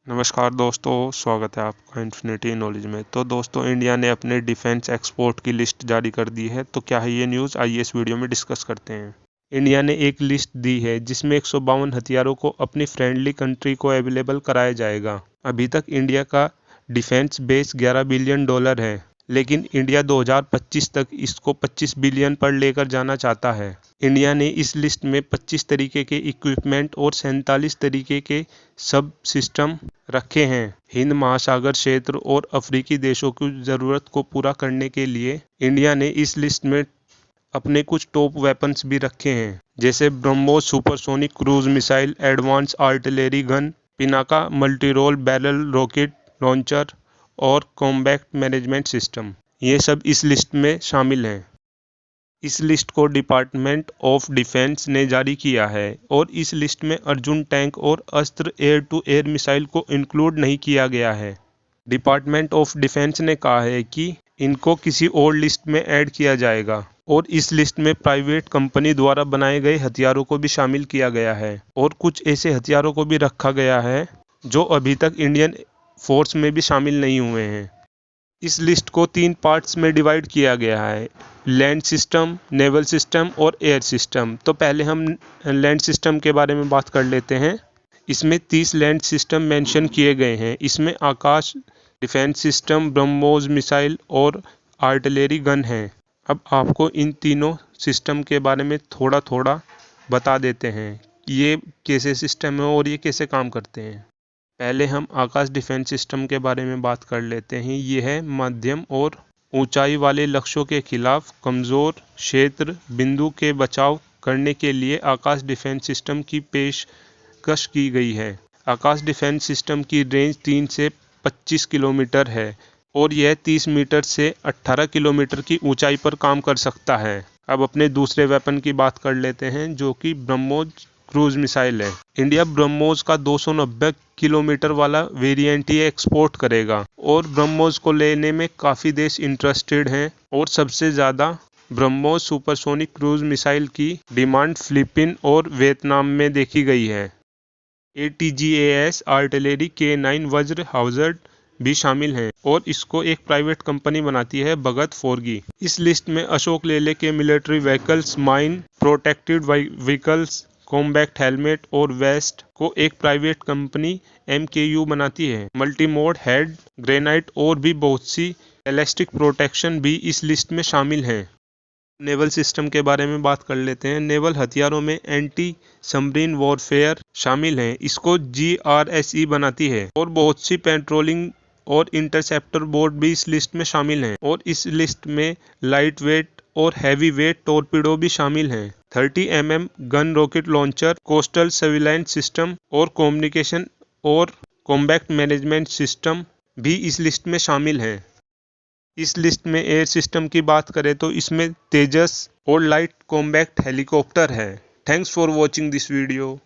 नमस्कार दोस्तों, स्वागत है आपका इन्फिनिटी नॉलेज में। तो दोस्तों, इंडिया ने अपने डिफेंस एक्सपोर्ट की लिस्ट जारी कर दी है। तो क्या है ये न्यूज़, आइए इस वीडियो में डिस्कस करते हैं। इंडिया ने एक लिस्ट दी है जिसमें 152 हथियारों को अपनी फ्रेंडली कंट्री को अवेलेबल कराया जाएगा। अभी तक इंडिया का डिफेंस बेस $11 बिलियन है, लेकिन इंडिया 2025 तक इसको 25 बिलियन पर लेकर जाना चाहता है। इंडिया ने इस लिस्ट में 25 तरीके के इक्विपमेंट और 47 तरीके के सब सिस्टम रखे हैं। हिंद महासागर क्षेत्र और अफ्रीकी देशों की ज़रूरत को पूरा करने के लिए इंडिया ने इस लिस्ट में अपने कुछ टॉप वेपन्स भी रखे हैं, जैसे BrahMos supersonic cruise missile, advanced artillery gun, Pinaka multi role barrel rocket launcher और कॉम्बैट मैनेजमेंट सिस्टम। ये सब इस लिस्ट में शामिल हैं। इस लिस्ट को डिपार्टमेंट ऑफ डिफेंस ने जारी किया है और इस लिस्ट में अर्जुन टैंक और अस्त्र एयर टू एयर मिसाइल को इंक्लूड नहीं किया गया है। डिपार्टमेंट ऑफ डिफेंस ने कहा है कि इनको किसी और लिस्ट में ऐड किया जाएगा और इस लिस्ट में प्राइवेट कंपनी द्वारा बनाए गए हथियारों को भी शामिल किया गया है और कुछ ऐसे हथियारों को भी रखा गया है जो अभी तक इंडियन फोर्स में भी शामिल नहीं हुए हैं। इस लिस्ट को 3 पार्ट्स में डिवाइड किया गया है, लैंड सिस्टम, नेवल सिस्टम और एयर सिस्टम। तो पहले हम लैंड सिस्टम के बारे में बात कर लेते हैं। इसमें 30 लैंड सिस्टम मेंशन किए गए हैं। इसमें आकाश डिफेंस सिस्टम, ब्रह्मोस मिसाइल और आर्टिलरी गन है। अब आपको इन तीनों सिस्टम के बारे में थोड़ा थोड़ा बता देते हैं कि ये कैसे सिस्टम है और ये कैसे काम करते हैं। पहले हम आकाश डिफेंस सिस्टम के बारे में बात कर लेते हैं। ये है मध्यम और ऊंचाई वाले लक्ष्यों के खिलाफ कमज़ोर क्षेत्र बिंदु के बचाव करने के लिए आकाश डिफेंस सिस्टम की पेशकश की गई है। आकाश डिफेंस सिस्टम की रेंज 3 से 25 किलोमीटर है और यह 30 मीटर से 18 किलोमीटर की ऊंचाई पर काम कर सकता है। अब अपने दूसरे वेपन की बात कर लेते हैं, जो कि ब्रह्मोस क्रूज मिसाइल है। इंडिया ब्रह्मोस का 290 किलोमीटर वाला वेरिएंट ही एक्सपोर्ट करेगा और ब्रह्मोस को लेने में काफ़ी देश इंटरेस्टेड हैं और सबसे ज़्यादा ब्रह्मोस सुपरसोनिक क्रूज मिसाइल की डिमांड फिलीपीन और वियतनाम में देखी गई है। ATGAS आर्टिलरी K9 वज्र हाउजर्ड भी शामिल हैं और इसको एक प्राइवेट कंपनी बनाती है, भगत फोर्गी। इस लिस्ट में अशोक लेलैंड के military vehicles, mine protected vehicles, combat helmet और वेस्ट को एक प्राइवेट कंपनी MKU बनाती है। मल्टीमोड हेड ग्रेनाइट और भी बहुत सी बैलिस्टिक प्रोटेक्शन भी इस लिस्ट में शामिल हैं। नेवल सिस्टम के बारे में बात कर लेते हैं। नेवल हथियारों में एंटी सबमरीन वॉरफेयर शामिल हैं। इसको GRSE बनाती है और बहुत सी पेट्रोलिंग और इंटरसेप्टर बोर्ड भी इस लिस्ट में शामिल हैं और इस लिस्ट में लाइट वेट और हैवी वेट टॉर्पीडो भी शामिल हैं। 30 mm gun rocket launcher, coastal surveillance system और कम्युनिकेशन और कॉम्बैट मैनेजमेंट सिस्टम भी इस लिस्ट में शामिल हैं। इस लिस्ट में एयर सिस्टम की बात करें तो इसमें तेजस और लाइट कॉम्बैट हेलीकॉप्टर है। Thanks for watching this video.